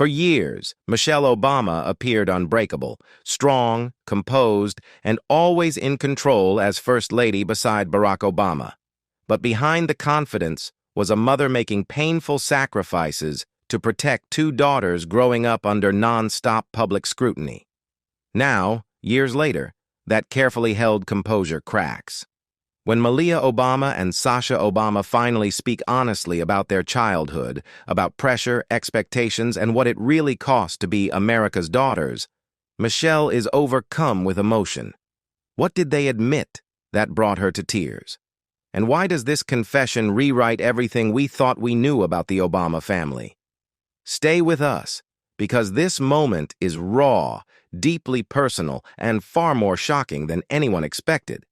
For years, Michelle Obama appeared unbreakable, strong, composed, and always in control as First Lady beside Barack Obama. But behind the confidence was a mother making painful sacrifices to protect two daughters growing up under non-stop public scrutiny. Now, years later, that carefully held composure cracks. When Malia Obama and Sasha Obama finally speak honestly about their childhood, about pressure, expectations, and what it really cost to be America's daughters, Michelle is overcome with emotion. What did they admit that brought her to tears? And why does this confession rewrite everything we thought we knew about the Obama family? Stay with us, because this moment is raw, deeply personal, and far more shocking than anyone expected.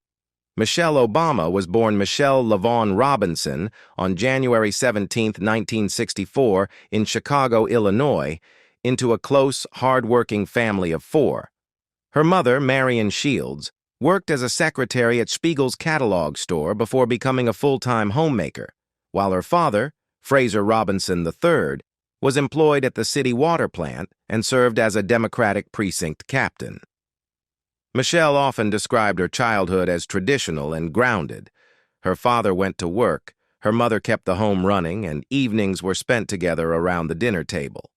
Michelle Obama was born Michelle LaVaughn Robinson on January 17, 1964, in Chicago, Illinois, into a close, hard-working family of four. Her mother, Marion Shields, worked as a secretary at Spiegel's catalog store before becoming a full-time homemaker, while her father, Fraser Robinson III, was employed at the city water plant and served as a Democratic precinct captain. Michelle often described her childhood as traditional and grounded. Her father went to work, her mother kept the home running, and evenings were spent together around the dinner table.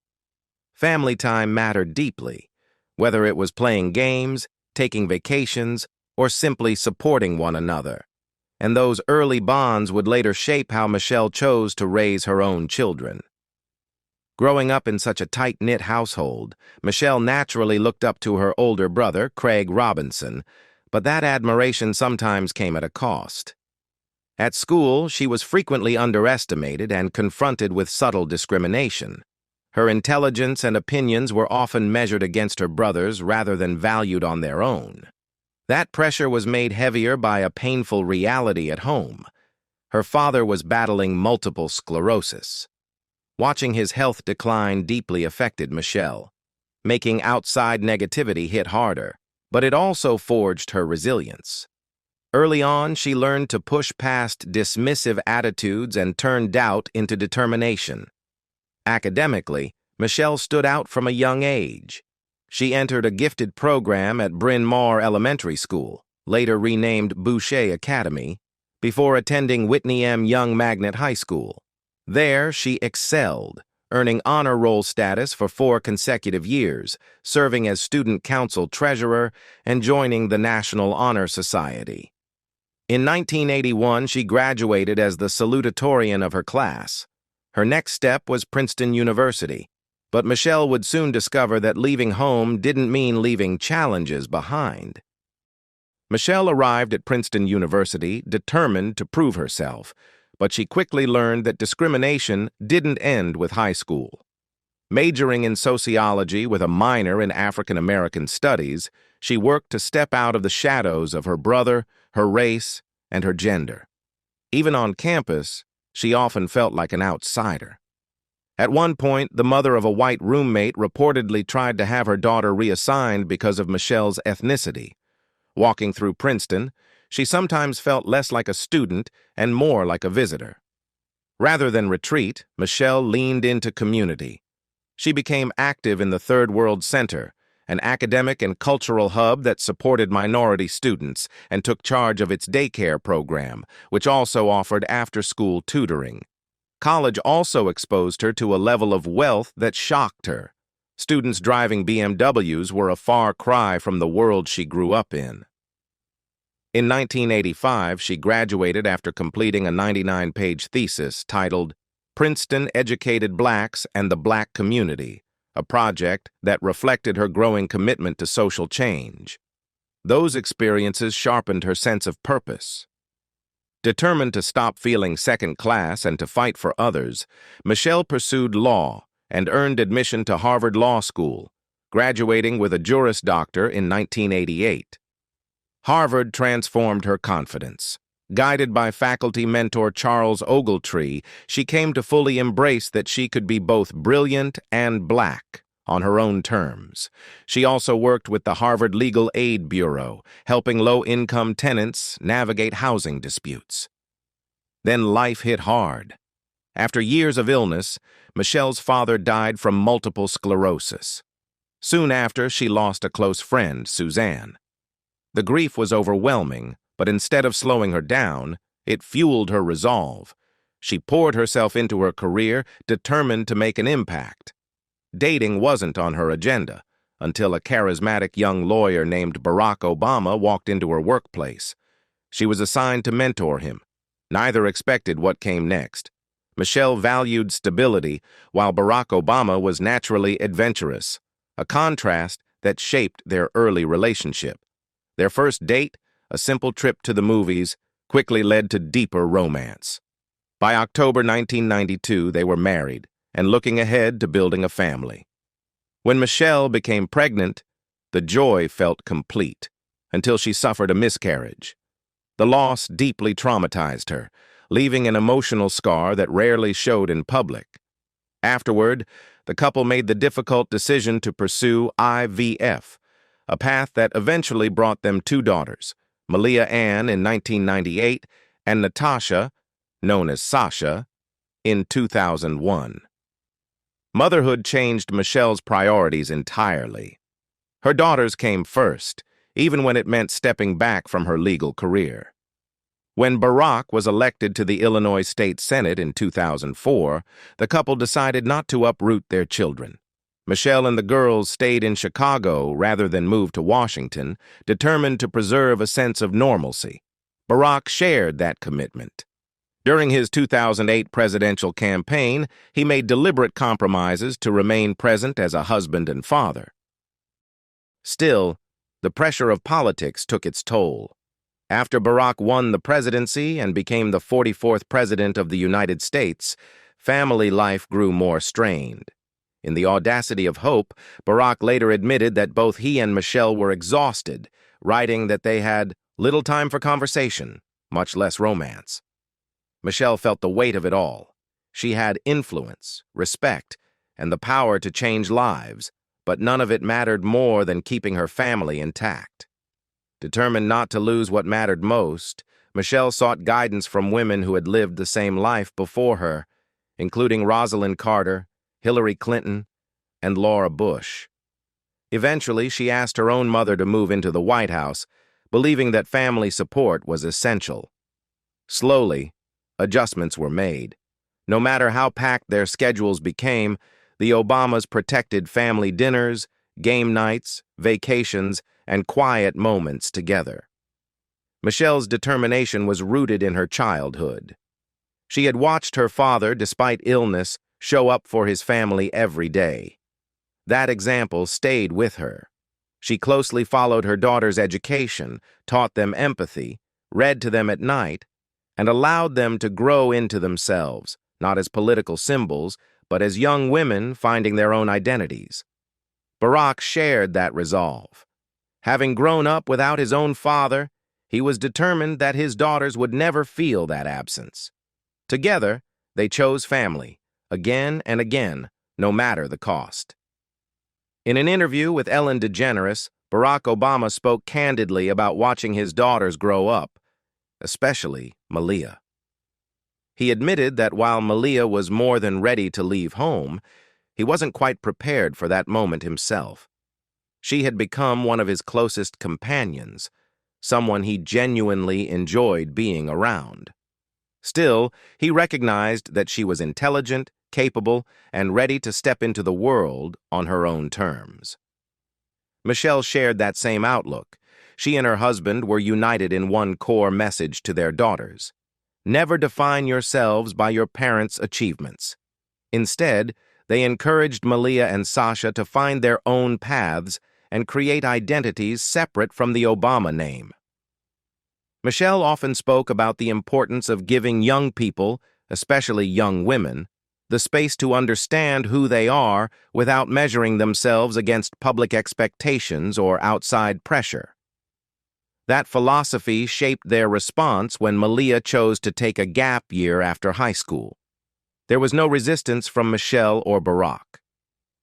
Family time mattered deeply, whether it was playing games, taking vacations, or simply supporting one another. And those early bonds would later shape how Michelle chose to raise her own children. Growing up in such a tight-knit household, Michelle naturally looked up to her older brother, Craig Robinson, but that admiration sometimes came at a cost. At school, she was frequently underestimated and confronted with subtle discrimination. Her intelligence and opinions were often measured against her brothers rather than valued on their own. That pressure was made heavier by a painful reality at home. Her father was battling multiple sclerosis. Watching his health decline deeply affected Michelle, making outside negativity hit harder, but it also forged her resilience. Early on, she learned to push past dismissive attitudes and turn doubt into determination. Academically, Michelle stood out from a young age. She entered a gifted program at Bryn Mawr Elementary School, later renamed Boucher Academy, before attending Whitney M. Young Magnet High School. There, she excelled, earning honor roll status for 4 consecutive years, serving as student council treasurer and joining the National Honor Society. In 1981, she graduated as the salutatorian of her class. Her next step was Princeton University, but Michelle would soon discover that leaving home didn't mean leaving challenges behind. Michelle arrived at Princeton University determined to prove herself, but she quickly learned that discrimination didn't end with high school. Majoring in sociology with a minor in African American studies, she worked to step out of the shadows of her brother, her race, and her gender. Even on campus, she often felt like an outsider. At one point, the mother of a white roommate reportedly tried to have her daughter reassigned because of Michelle's ethnicity. Walking through Princeton, she sometimes felt less like a student and more like a visitor. Rather than retreat, Michelle leaned into community. She became active in the Third World Center, an academic and cultural hub that supported minority students, and took charge of its daycare program, which also offered after-school tutoring. College also exposed her to a level of wealth that shocked her. Students driving BMWs were a far cry from the world she grew up in. In 1985, she graduated after completing a 99-page thesis titled Princeton Educated Blacks and the Black Community, a project that reflected her growing commitment to social change. Those experiences sharpened her sense of purpose. Determined to stop feeling second class and to fight for others, Michelle pursued law and earned admission to Harvard Law School, graduating with a Juris Doctor in 1988. Harvard transformed her confidence. Guided by faculty mentor Charles Ogletree, she came to fully embrace that she could be both brilliant and black on her own terms. She also worked with the Harvard Legal Aid Bureau, helping low-income tenants navigate housing disputes. Then life hit hard. After years of illness, Michelle's father died from multiple sclerosis. Soon after, she lost a close friend, Suzanne. The grief was overwhelming, but instead of slowing her down, it fueled her resolve. She poured herself into her career, determined to make an impact. Dating wasn't on her agenda until a charismatic young lawyer named Barack Obama walked into her workplace. She was assigned to mentor him. Neither expected what came next. Michelle valued stability, while Barack Obama was naturally adventurous, a contrast that shaped their early relationship. Their first date, a simple trip to the movies, quickly led to deeper romance. By October 1992, they were married and looking ahead to building a family. When Michelle became pregnant, the joy felt complete until she suffered a miscarriage. The loss deeply traumatized her, leaving an emotional scar that rarely showed in public. Afterward, the couple made the difficult decision to pursue IVF, a path that eventually brought them two daughters, Malia Ann in 1998 and Natasha, known as Sasha, in 2001. Motherhood changed Michelle's priorities entirely. Her daughters came first, even when it meant stepping back from her legal career. When Barack was elected to the Illinois State Senate in 2004, the couple decided not to uproot their children. Michelle and the girls stayed in Chicago rather than move to Washington, determined to preserve a sense of normalcy. Barack shared that commitment. During his 2008 presidential campaign, he made deliberate compromises to remain present as a husband and father. Still, the pressure of politics took its toll. After Barack won the presidency and became the 44th president of the United States, family life grew more strained. In the audacity of hope, Barack later admitted that both he and Michelle were exhausted, writing that they had little time for conversation, much less romance. Michelle felt the weight of it all. She had influence, respect, and the power to change lives, but none of it mattered more than keeping her family intact. Determined not to lose what mattered most, Michelle sought guidance from women who had lived the same life before her, including Rosalind Carter, Hillary Clinton, and Laura Bush. Eventually, she asked her own mother to move into the White House, believing that family support was essential. Slowly, adjustments were made. No matter how packed their schedules became, the Obamas protected family dinners, game nights, vacations, and quiet moments together. Michelle's determination was rooted in her childhood. She had watched her father, despite illness, show up for his family every day. That example stayed with her. She closely followed her daughter's education, taught them empathy, read to them at night, and allowed them to grow into themselves, not as political symbols, but as young women finding their own identities. Barack shared that resolve. Having grown up without his own father, he was determined that his daughters would never feel that absence. Together, they chose family, again and again, no matter the cost. In an interview with Ellen DeGeneres, Barack Obama spoke candidly about watching his daughters grow up, especially Malia. He admitted that while Malia was more than ready to leave home, he wasn't quite prepared for that moment himself. She had become one of his closest companions, someone he genuinely enjoyed being around. Still, he recognized that she was intelligent, capable, and ready to step into the world on her own terms. Michelle shared that same outlook. She and her husband were united in one core message to their daughters: never define yourselves by your parents' achievements. Instead, they encouraged Malia and Sasha to find their own paths and create identities separate from the Obama name. Michelle often spoke about the importance of giving young people, especially young women, the space to understand who they are without measuring themselves against public expectations or outside pressure. That philosophy shaped their response when Malia chose to take a gap year after high school. There was no resistance from Michelle or Barack.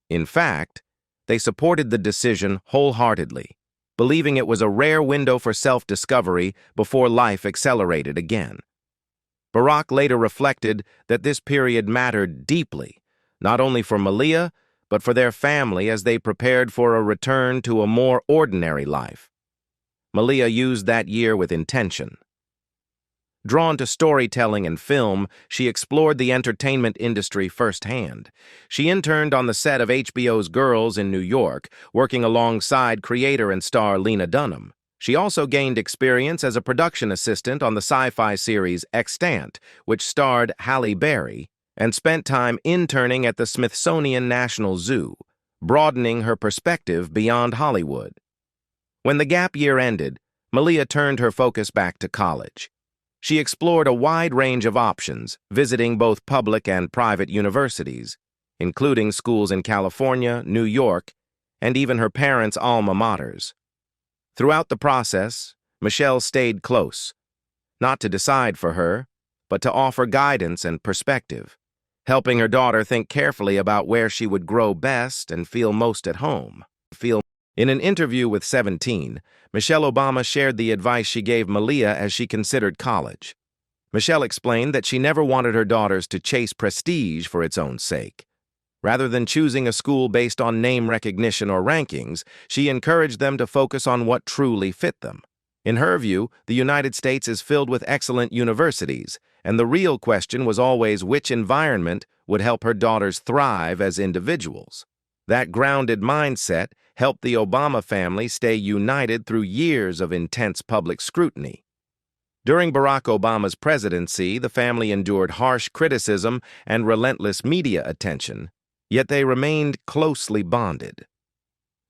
In fact, they supported the decision wholeheartedly, believing it was a rare window for self-discovery before life accelerated again. Barack later reflected that this period mattered deeply, not only for Malia, but for their family as they prepared for a return to a more ordinary life. Malia used that year with intention. Drawn to storytelling and film, she explored the entertainment industry firsthand. She interned on the set of HBO's Girls in New York, working alongside creator and star Lena Dunham. She also gained experience as a production assistant on the sci-fi series Extant, which starred Halle Berry, and spent time interning at the Smithsonian National Zoo, broadening her perspective beyond Hollywood. When the gap year ended, Malia turned her focus back to college. She explored a wide range of options, visiting both public and private universities, including schools in California, New York, and even her parents' alma maters. Throughout the process, Michelle stayed close, not to decide for her, but to offer guidance and perspective, helping her daughter think carefully about where she would grow best and feel most at home. In an interview with 17, Michelle Obama shared the advice she gave Malia as she considered college. Michelle explained that she never wanted her daughters to chase prestige for its own sake. Rather than choosing a school based on name recognition or rankings, she encouraged them to focus on what truly fit them. In her view, the United States is filled with excellent universities, and the real question was always which environment would help her daughters thrive as individuals. That grounded mindset helped the Obama family stay united through years of intense public scrutiny. During Barack Obama's presidency, the family endured harsh criticism and relentless media attention, yet they remained closely bonded.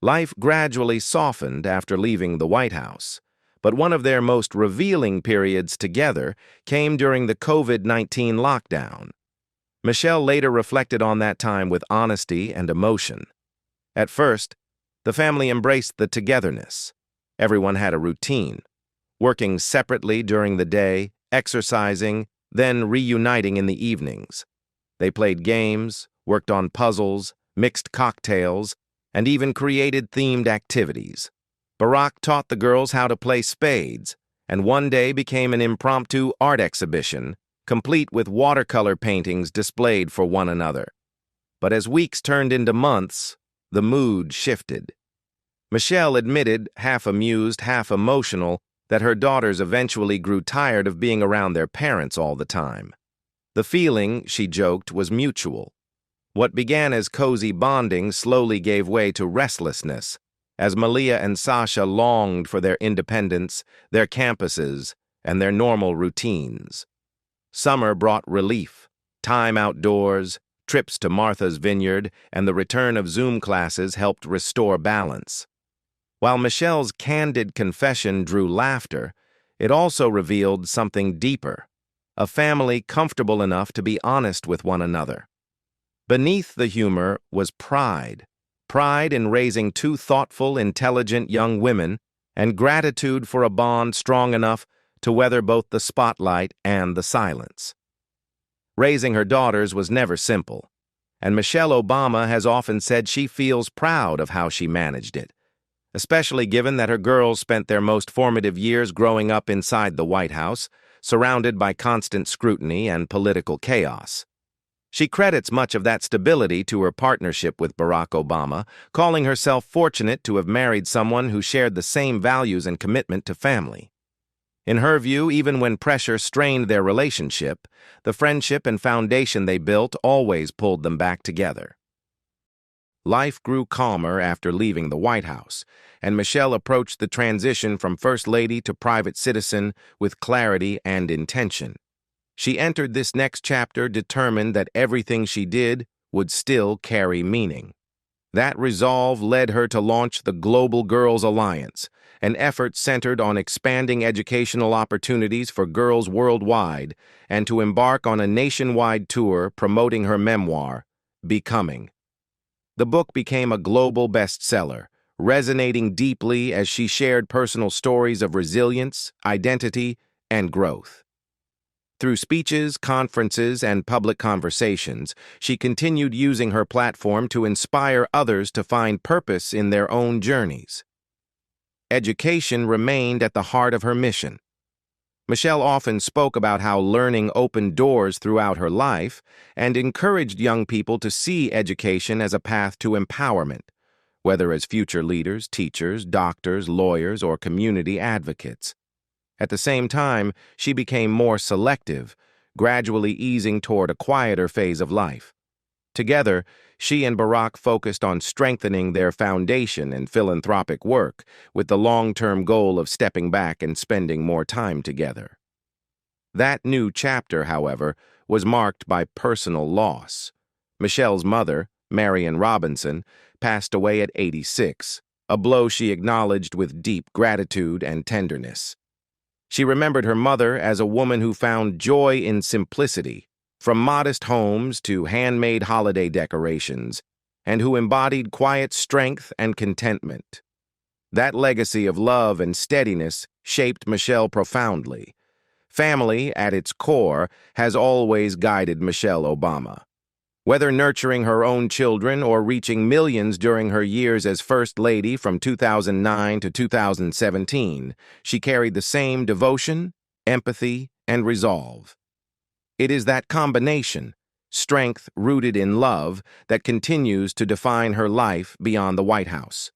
Life gradually softened after leaving the White House, but one of their most revealing periods together came during the COVID-19 lockdown. Michelle later reflected on that time with honesty and emotion. At first, the family embraced the togetherness. Everyone had a routine, working separately during the day, exercising, then reuniting in the evenings. They played games, worked on puzzles, mixed cocktails, and even created themed activities. Barack taught the girls how to play spades, and one day became an impromptu art exhibition, complete with watercolor paintings displayed for one another. But as weeks turned into months, the mood shifted. Michelle admitted, half amused, half emotional, that her daughters eventually grew tired of being around their parents all the time. The feeling, she joked, was mutual. What began as cozy bonding slowly gave way to restlessness, as Malia and Sasha longed for their independence, their campuses, and their normal routines. Summer brought relief, time outdoors, trips to Martha's Vineyard, and the return of Zoom classes helped restore balance. While Michelle's candid confession drew laughter, it also revealed something deeper, a family comfortable enough to be honest with one another. Beneath the humor was pride in raising two thoughtful, intelligent young women, and gratitude for a bond strong enough to weather both the spotlight and the silence. Raising her daughters was never simple, and Michelle Obama has often said she feels proud of how she managed it, especially given that her girls spent their most formative years growing up inside the White House, surrounded by constant scrutiny and political chaos. She credits much of that stability to her partnership with Barack Obama, calling herself fortunate to have married someone who shared the same values and commitment to family. In her view, even when pressure strained their relationship, the friendship and foundation they built always pulled them back together. Life grew calmer after leaving the White House, and Michelle approached the transition from First Lady to private citizen with clarity and intention. She entered this next chapter determined that everything she did would still carry meaning. That resolve led her to launch the Global Girls Alliance, an effort centered on expanding educational opportunities for girls worldwide, and to embark on a nationwide tour promoting her memoir, Becoming. The book became a global bestseller, resonating deeply as she shared personal stories of resilience, identity, and growth. Through speeches, conferences, and public conversations, she continued using her platform to inspire others to find purpose in their own journeys. Education remained at the heart of her mission. Michelle often spoke about how learning opened doors throughout her life and encouraged young people to see education as a path to empowerment, whether as future leaders, teachers, doctors, lawyers, or community advocates. At the same time, she became more selective, gradually easing toward a quieter phase of life. Together, she and Barack focused on strengthening their foundation and philanthropic work, with the long-term goal of stepping back and spending more time together. That new chapter, however, was marked by personal loss. Michelle's mother, Marion Robinson, passed away at 86, a blow she acknowledged with deep gratitude and tenderness. She remembered her mother as a woman who found joy in simplicity, from modest homes to handmade holiday decorations, and who embodied quiet strength and contentment. That legacy of love and steadiness shaped Michelle profoundly. Family, at its core, has always guided Michelle Obama. Whether nurturing her own children or reaching millions during her years as First Lady from 2009 to 2017, she carried the same devotion, empathy, and resolve. It is that combination, strength rooted in love, that continues to define her life beyond the White House.